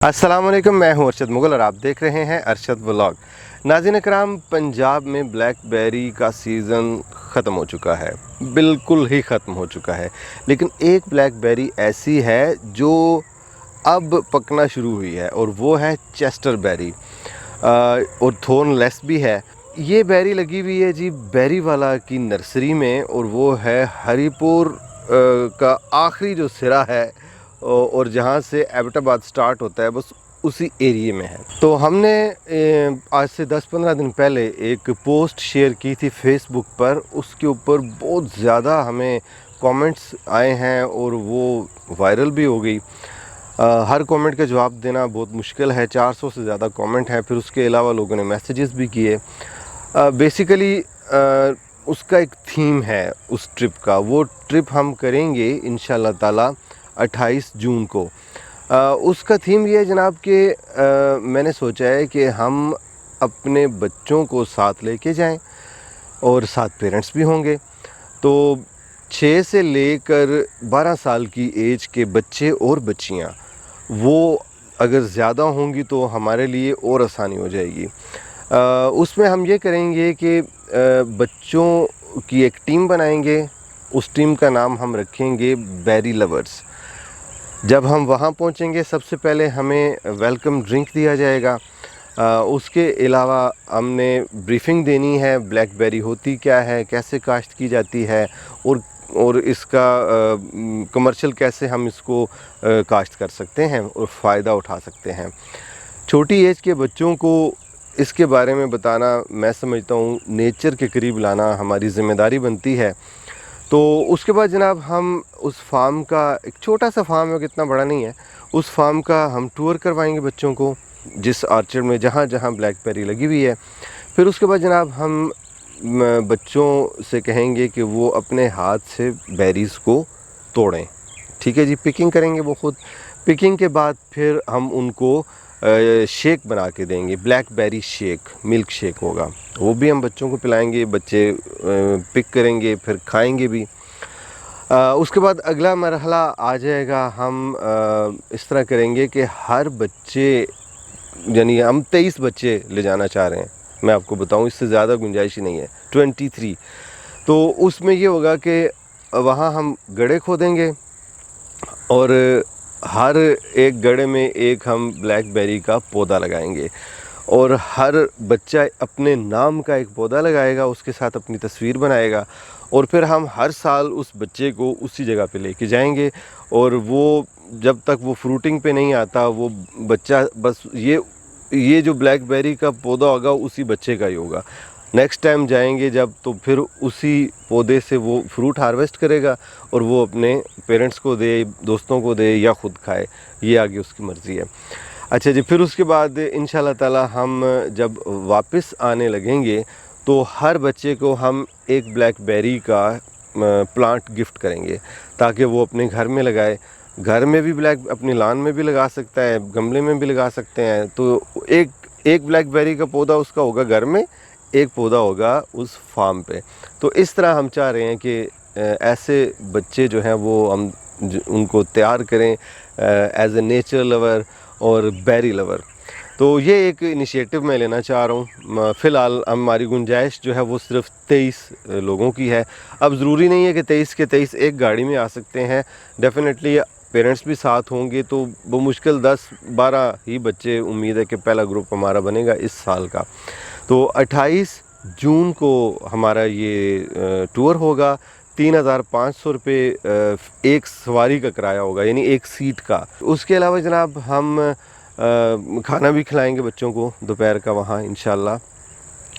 अस्सलाम वालेकुम, मैं हूं अरशद मुगल और आप देख रहे हैं अरशद व्लॉग। नाज़रीन कराम, पंजाब में ब्लैकबेरी का सीज़न ख़त्म हो चुका है, बिल्कुल ही ख़त्म हो चुका है। लेकिन एक ब्लैकबेरी ऐसी है जो अब पकना शुरू हुई है और वो है चेस्टर बेरी, और थोर्नलेस भी है। ये बेरी लगी हुई है जी बेरी वाला की नर्सरी में, और वो है हरीपुर का आखिरी जो सिरा है और जहाँ से एबटाबाद स्टार्ट होता है, बस उसी एरिए में है। तो हमने आज से 10-15 दिन पहले एक पोस्ट शेयर की थी फेसबुक पर। उसके ऊपर बहुत ज़्यादा हमें कमेंट्स आए हैं और वो वायरल भी हो गई। हर कमेंट का जवाब देना बहुत मुश्किल है, 400 से ज़्यादा कमेंट हैं। फिर उसके अलावा लोगों ने मैसेजेस भी किए। बेसिकली उसका एक थीम है उस ट्रिप का। वो ट्रिप हम करेंगे इंशाल्लाह ताला 28 जून को। उसका थीम ये है जनाब कि मैंने सोचा है कि हम अपने बच्चों को साथ लेके जाएं और साथ पेरेंट्स भी होंगे। तो 6 से लेकर 12 साल की एज के बच्चे और बच्चियां, वो अगर ज़्यादा होंगी तो हमारे लिए और आसानी हो जाएगी। उसमें हम ये करेंगे कि बच्चों की एक टीम बनाएंगे। उस टीम का नाम हम रखेंगे बेरी लवर्स। जब हम वहाँ पहुँचेंगे, सबसे पहले हमें वेलकम ड्रिंक दिया जाएगा। उसके अलावा हमने ब्रीफिंग देनी है, ब्लैकबेरी होती क्या है, कैसे काश्त की जाती है, और इसका कमर्शियल कैसे हम इसको काश्त कर सकते हैं और फ़ायदा उठा सकते हैं। छोटी एज के बच्चों को इसके बारे में बताना, मैं समझता हूँ नेचर के करीब लाना हमारी ज़िम्मेदारी बनती है। तो उसके बाद जनाब हम उस फार्म का, एक छोटा सा फार्म है, कितना बड़ा नहीं है, उस फार्म का हम टूर करवाएंगे बच्चों को, जिस आर्चर्ड में जहाँ जहाँ ब्लैकबेरी लगी हुई है। फिर उसके बाद जनाब हम बच्चों से कहेंगे कि वो अपने हाथ से बेरीज़ को तोड़ें। ठीक है जी, पिकिंग करेंगे वो खुद। पिकिंग के बाद फिर हम उनको शेक बना के देंगे, ब्लैकबेरी शेक, मिल्क शेक होगा, वो भी हम बच्चों को पिलाएंगे। बच्चे पिक करेंगे, फिर खाएंगे भी। उसके बाद अगला मरहला आ जाएगा। हम इस तरह करेंगे कि हर बच्चे, यानी हम 23 बच्चे ले जाना चाह रहे हैं, मैं आपको बताऊं, इससे ज़्यादा गुंजाइश ही नहीं है, 23। तो उसमें ये होगा कि वहाँ हम गड्ढे खोदेंगे और हर एक गड्ढे में एक हम ब्लैकबेरी का पौधा लगाएंगे, और हर बच्चा अपने नाम का एक पौधा लगाएगा, उसके साथ अपनी तस्वीर बनाएगा, और फिर हम हर साल उस बच्चे को उसी जगह पे लेके जाएंगे। और वो जब तक वो फ्रूटिंग पे नहीं आता, वो बच्चा बस ये जो ब्लैकबेरी का पौधा होगा उसी बच्चे का ही होगा। नेक्स्ट टाइम जाएंगे जब, तो फिर उसी पौधे से वो फ्रूट हार्वेस्ट करेगा और वो अपने पेरेंट्स को दे, दोस्तों को दे, या ख़ुद खाए, ये आगे उसकी मर्ज़ी है। अच्छा जी, फिर उसके बाद इंशाल्लाह ताला हम जब वापस आने लगेंगे तो हर बच्चे को हम एक ब्लैकबेरी का प्लांट गिफ्ट करेंगे, ताकि वो अपने घर में लगाए। घर में भी अपनी लान में भी लगा सकता है, गमले में भी लगा सकते हैं। तो एक ब्लैकबेरी का पौधा उसका होगा घर में, एक पौधा होगा उस फार्म पे। तो इस तरह हम चाह रहे हैं कि ऐसे बच्चे जो हैं वो हम उनको तैयार करें एज ए नेचर लवर और बेरी लवर। तो ये एक इनिशिएटिव मैं लेना चाह रहा हूँ। फ़िलहाल हमारी गुंजाइश जो है वो सिर्फ 23 लोगों की है। अब ज़रूरी नहीं है कि 23 के 23 एक गाड़ी में आ सकते हैं। डेफिनेटली पेरेंट्स भी साथ होंगे, तो वो मुश्किल 10-12 ही बच्चे, उम्मीद है कि पहला ग्रुप हमारा बनेगा इस साल का। तो 28 जून को हमारा ये टूर होगा। 3,500 रुपये एक सवारी का किराया होगा, यानी एक सीट का। उसके अलावा जनाब हम खाना भी खिलाएंगे बच्चों को दोपहर का वहाँ इंशाल्लाह।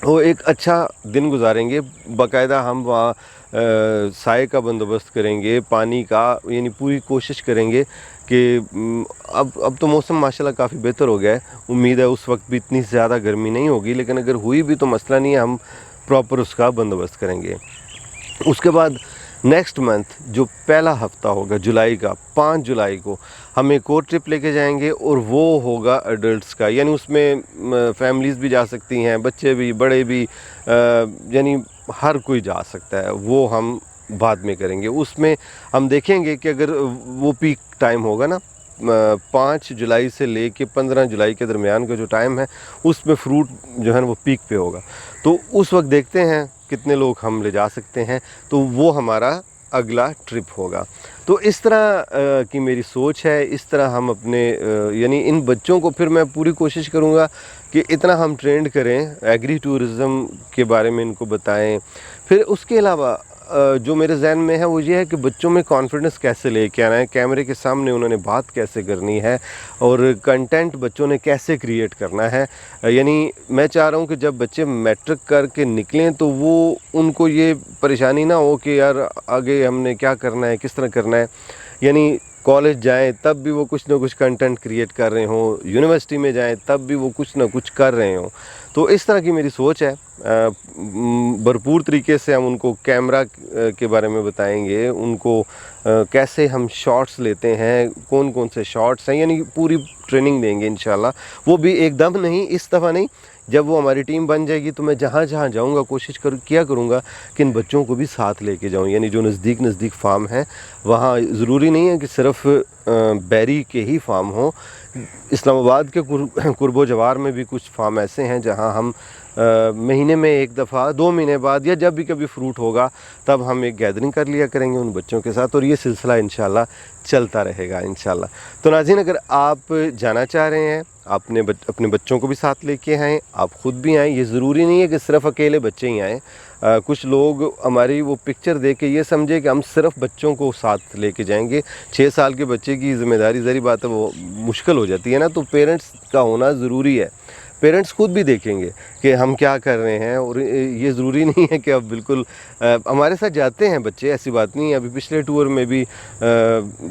वो एक अच्छा दिन गुजारेंगे। बाकायदा हम वहाँ साए का बंदोबस्त करेंगे, पानी का, यानी पूरी कोशिश करेंगे कि अब तो मौसम माशाल्लाह काफ़ी बेहतर हो गया है। उम्मीद है उस वक्त भी इतनी ज़्यादा गर्मी नहीं होगी, लेकिन अगर हुई भी तो मसला नहीं है, हम प्रॉपर उसका बंदोबस्त करेंगे। उसके बाद नेक्स्ट मंथ जो पहला हफ्ता होगा जुलाई का, 5 जुलाई को हम एक और ट्रिप लेके जाएंगे, और वो होगा एडल्ट्स का, यानी उसमें फैमिलीज़ भी जा सकती हैं, बच्चे भी, बड़े भी, यानी हर कोई जा सकता है। वो हम बाद में करेंगे। उसमें हम देखेंगे कि अगर वो पीक टाइम होगा ना, 5 जुलाई से लेके 15 जुलाई के दरमियान का जो टाइम है उसमें फ़्रूट जो है ना वो पीक पे होगा। तो उस वक्त देखते हैं कितने लोग हम ले जा सकते हैं, तो वो हमारा अगला ट्रिप होगा। तो इस तरह की मेरी सोच है। इस तरह हम अपने यानी इन बच्चों को फिर मैं पूरी कोशिश करूँगा कि इतना हम ट्रेंड करें, एग्री टूरिज़म के बारे में इनको बताएं। फिर उसके अलावा जो मेरे ज़हन में है वो ये है कि बच्चों में कॉन्फिडेंस कैसे लेके आना है, कैमरे के सामने उन्होंने बात कैसे करनी है और कंटेंट बच्चों ने कैसे क्रिएट करना है। यानी मैं चाह रहा हूँ कि जब बच्चे मैट्रिक करके निकलें तो वो उनको ये परेशानी ना हो कि यार आगे हमने क्या करना है, किस तरह करना है। यानी कॉलेज जाएं तब भी वो कुछ ना कुछ कंटेंट क्रिएट कर रहे हों, यूनिवर्सिटी में जाएं तब भी वो कुछ ना कुछ कर रहे हों। तो इस तरह की मेरी सोच है। भरपूर तरीके से हम उनको कैमरा के बारे में बताएंगे, उनको कैसे हम शॉट्स लेते हैं, कौन कौन से शॉट्स हैं, यानी पूरी ट्रेनिंग देंगे इंशाल्लाह। वो भी एकदम नहीं, इस दफ़ा नहीं। जब वो हमारी टीम बन जाएगी तो मैं जहाँ जहाँ जाऊँगा कोशिश किया करूँगा कि इन बच्चों को भी साथ लेके जाऊँ। यानी जो नज़दीक फार्म हैं वहाँ ज़रूरी नहीं है कि सिर्फ़ बेरी के ही फार्म हों। इस्लामाबाद के कुर्बो जवार में भी कुछ फार्म ऐसे हैं जहाँ हम महीने में एक दफ़ा, 2 महीने बाद या जब भी कभी फ्रूट होगा तब हम एक गैदरिंग कर लिया करेंगे उन बच्चों के साथ, और ये सिलसिला इंशाल्लाह चलता रहेगा इंशाल्लाह। तो नाज़रीन, अगर आप जाना चाह रहे हैं, अपने बच्चों को भी साथ लेके आएँ, आप ख़ुद भी आएँ। ये ज़रूरी नहीं है कि सिर्फ़ अकेले बच्चे ही आएँ। कुछ लोग हमारी वो पिक्चर देख के ये समझे कि हम सिर्फ़ बच्चों को साथ लेके जाएंगे। 6 साल के बच्चे की ज़िम्मेदारी, ज़री बात है, वो मुश्किल हो जाती है ना। तो पेरेंट्स का होना ज़रूरी है। पेरेंट्स खुद भी देखेंगे कि हम क्या कर रहे हैं, और ये ज़रूरी नहीं है कि अब बिल्कुल हमारे साथ जाते हैं बच्चे, ऐसी बात नहीं है। अभी पिछले टूर में भी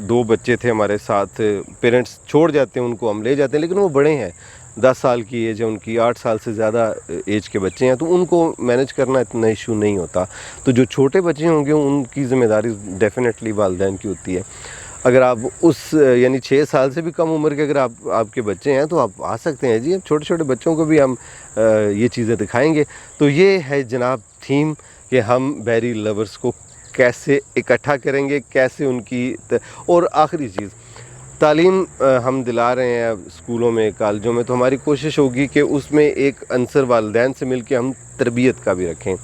2 बच्चे थे हमारे साथ, पेरेंट्स छोड़ जाते हैं उनको, हम ले जाते हैं, लेकिन वो बड़े हैं, 10 साल की एज है उनकी, 8 साल से ज़्यादा एज के बच्चे हैं, तो उनको मैनेज करना इतना इशू नहीं होता। तो जो छोटे बच्चे होंगे उनकी ज़िम्मेदारी डेफ़िनेटली वालिदैन की होती है। अगर आप उस यानी 6 साल से भी कम उम्र के अगर आपके बच्चे हैं तो आप आ सकते हैं जी। अब छोटे छोटे बच्चों को भी हम ये चीज़ें दिखाएंगे। तो ये है जनाब थीम कि हम बेरी लवर्स को कैसे इकट्ठा करेंगे, कैसे उनकी और आखिरी चीज़, तालीम हम दिला रहे हैं स्कूलों में, कॉलेजों में, तो हमारी कोशिश होगी कि उसमें एक अंसर वालिदैन से मिलके हम तरबियत का भी रखें,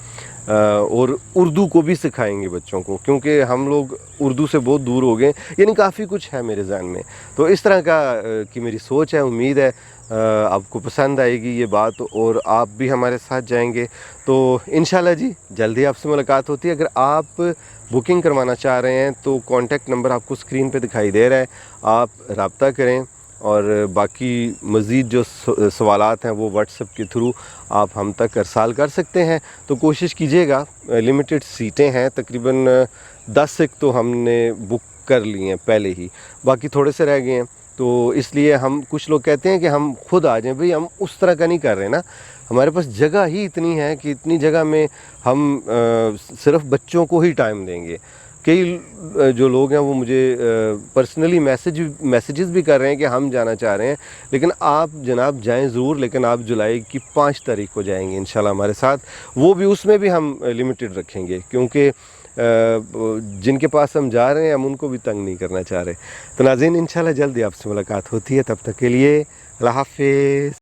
और उर्दू को भी सिखाएंगे बच्चों को, क्योंकि हम लोग उर्दू से बहुत दूर हो गए। यानी काफ़ी कुछ है मेरे ज़हन में। तो इस तरह का की मेरी सोच है। उम्मीद है आपको पसंद आएगी ये बात, और आप भी हमारे साथ जाएंगे। तो इंशाल्लाह जी जल्दी आपसे मुलाकात होती है। अगर आप बुकिंग करवाना चाह रहे हैं तो कॉन्टैक्ट नंबर आपको स्क्रीन पे दिखाई दे रहा है, आप रब्ता करें। और बाकी मज़ीद जो सवालात हैं वो व्हाट्सएप के थ्रू आप हम तक अरसाल कर सकते हैं। तो कोशिश कीजिएगा, लिमिटेड सीटें हैं, तकरीबन 10 एक तो हमने बुक कर ली हैं पहले ही, बाकी थोड़े से रह गए हैं। तो इसलिए हम, कुछ लोग कहते हैं कि हम खुद आ जाएं, भाई हम उस तरह का नहीं कर रहे ना। हमारे पास जगह ही इतनी है कि इतनी जगह में हम सिर्फ़ बच्चों को ही टाइम देंगे। कई जो लोग हैं वो मुझे पर्सनली मैसेजेस भी कर रहे हैं कि हम जाना चाह रहे हैं, लेकिन आप जनाब जाएं ज़रूर, लेकिन आप जुलाई की 5 तारीख को जाएंगे इंशाल्लाह हमारे साथ। वो भी, उसमें भी हम लिमिटेड रखेंगे, क्योंकि जिनके पास हम जा रहे हैं हम उनको भी तंग नहीं करना चाह रहे। तो नाज़रीन, इंशाल्लाह जल्दी आपसे मुलाकात होती है। तब तक के लिए अल्लाह हाफ़िज़।